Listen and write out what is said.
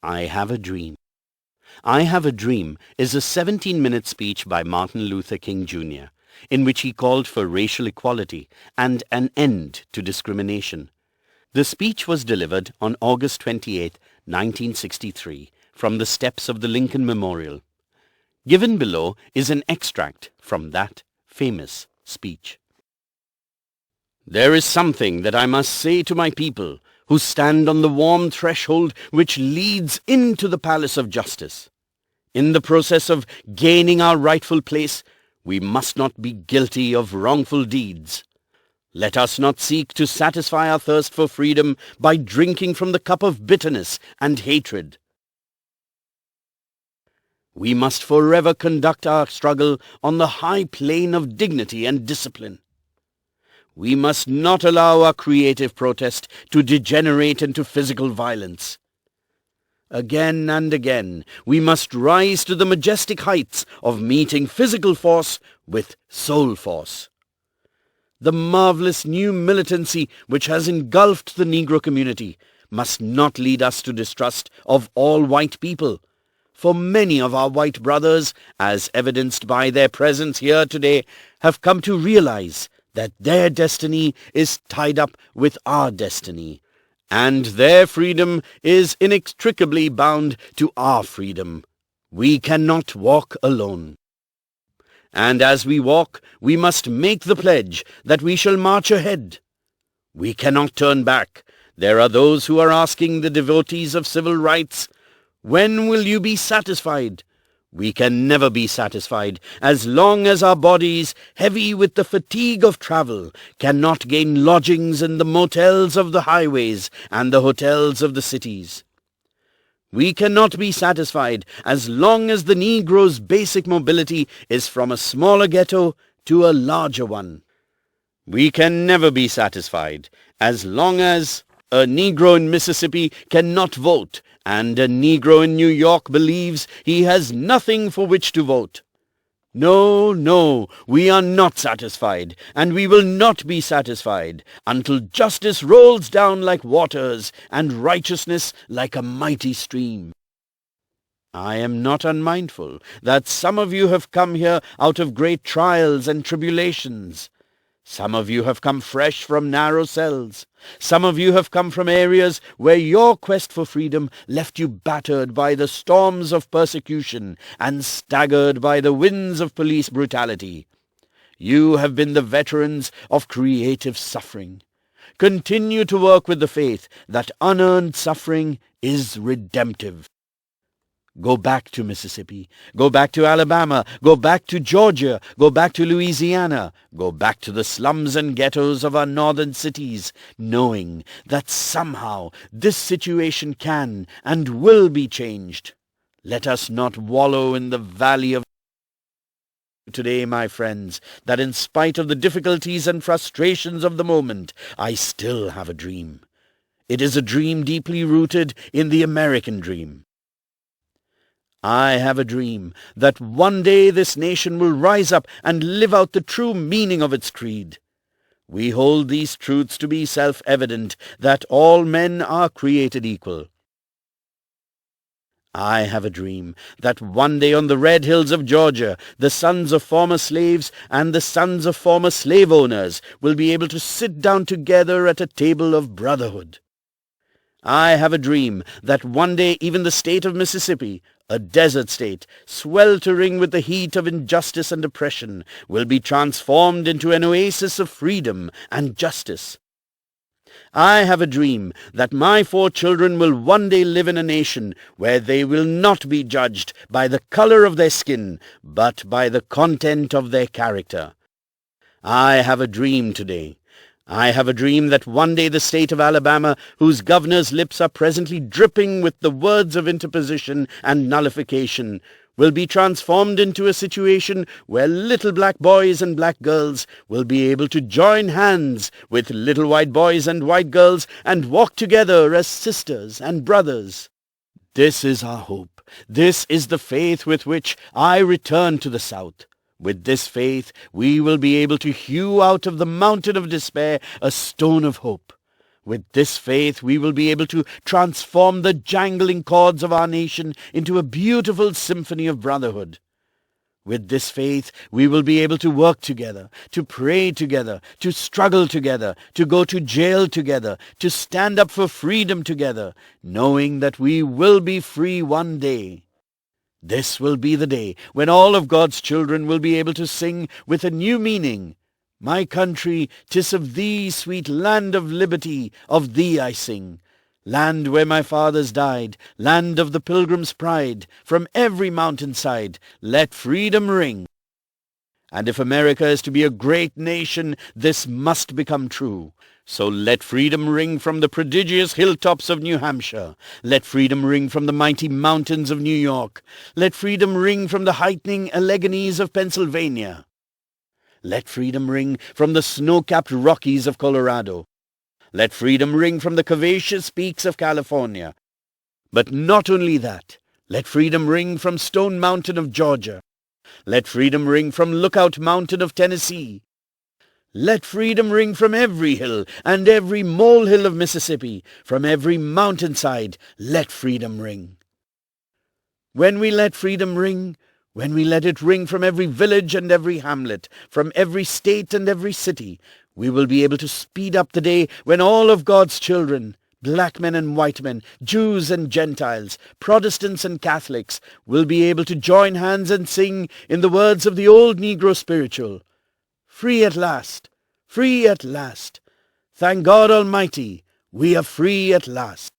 I Have a Dream. I Have a Dream is a 17-minute speech by Martin Luther King Jr., in which he called for racial equality and an end to discrimination. The speech was delivered on August 28, 1963, from the steps of the Lincoln Memorial. Given below is an extract from that famous speech. There is something that I must say to my people who stand on the warm threshold which leads into the palace of justice. In the process of gaining our rightful place, we must not be guilty of wrongful deeds. Let us not seek to satisfy our thirst for freedom by drinking from the cup of bitterness and hatred. We must forever conduct our struggle on the high plane of dignity and discipline. We must not allow our creative protest to degenerate into physical violence. Again and again, we must rise to the majestic heights of meeting physical force with soul force. The marvelous new militancy which has engulfed the Negro community must not lead us to distrust of all white people, for many of our white brothers, as evidenced by their presence here today, have come to realize that their destiny is tied up with our destiny, and their freedom is inextricably bound to our freedom. We cannot walk alone. And as we walk, we must make the pledge that we shall march ahead. We cannot turn back. There are those who are asking the devotees of civil rights, "When will you be satisfied?" We can never be satisfied as long as our bodies, heavy with the fatigue of travel, cannot gain lodgings in the motels of the highways and the hotels of the cities. We cannot be satisfied as long as the Negro's basic mobility is from a smaller ghetto to a larger one. We can never be satisfied as long as a Negro in Mississippi cannot vote, and a Negro in New York believes he has nothing for which to vote. No, no, we are not satisfied, and we will not be satisfied until justice rolls down like waters and righteousness like a mighty stream. I am not unmindful that some of you have come here out of great trials and tribulations. Some of you have come fresh from narrow cells. Some of you have come from areas where your quest for freedom left you battered by the storms of persecution and staggered by the winds of police brutality. You have been the veterans of creative suffering. Continue to work with the faith that unearned suffering is redemptive. Go back to Mississippi, go back to Alabama, go back to Georgia, go back to Louisiana, go back to the slums and ghettos of our northern cities, knowing that somehow this situation can and will be changed. Let us not wallow in the valley of today, my friends, that in spite of the difficulties and frustrations of the moment, I still have a dream. It is a dream deeply rooted in the American dream. I have a dream that one day this nation will rise up and live out the true meaning of its creed. We hold these truths to be self-evident, that all men are created equal. I have a dream that one day on the red hills of Georgia, the sons of former slaves and the sons of former slave owners will be able to sit down together at a table of brotherhood. I have a dream that one day even the state of Mississippi, a desert state, sweltering with the heat of injustice and oppression, will be transformed into an oasis of freedom and justice. I have a dream that my 4 children will one day live in a nation where they will not be judged by the color of their skin, but by the content of their character. I have a dream today. I have a dream that one day the state of Alabama, whose governor's lips are presently dripping with the words of interposition and nullification, will be transformed into a situation where little black boys and black girls will be able to join hands with little white boys and white girls and walk together as sisters and brothers. This is our hope. This is the faith with which I return to the South. With this faith, we will be able to hew out of the mountain of despair a stone of hope. With this faith, we will be able to transform the jangling chords of our nation into a beautiful symphony of brotherhood. With this faith, we will be able to work together, to pray together, to struggle together, to go to jail together, to stand up for freedom together, knowing that we will be free one day. This will be the day when all of God's children will be able to sing with a new meaning. My country, 'tis of thee, sweet land of liberty, of thee I sing. Land where my fathers died, land of the pilgrim's pride, from every mountainside, let freedom ring. And if America is to be a great nation, this must become true. So let freedom ring from the prodigious hilltops of New Hampshire. Let freedom ring from the mighty mountains of New York. Let freedom ring from the heightening Alleghenies of Pennsylvania. Let freedom ring from the snow-capped Rockies of Colorado. Let freedom ring from the curvaceous peaks of California. But not only that, let freedom ring from Stone Mountain of Georgia. Let freedom ring from Lookout Mountain of Tennessee. Let freedom ring from every hill and every molehill of Mississippi, from every mountainside, let freedom ring. When we let freedom ring, when we let it ring from every village and every hamlet, from every state and every city, we will be able to speed up the day when all of God's children, black men and white men, Jews and Gentiles, Protestants and Catholics, will be able to join hands and sing in the words of the old Negro spiritual, "Free at last, free at last. Thank God Almighty, we are free at last."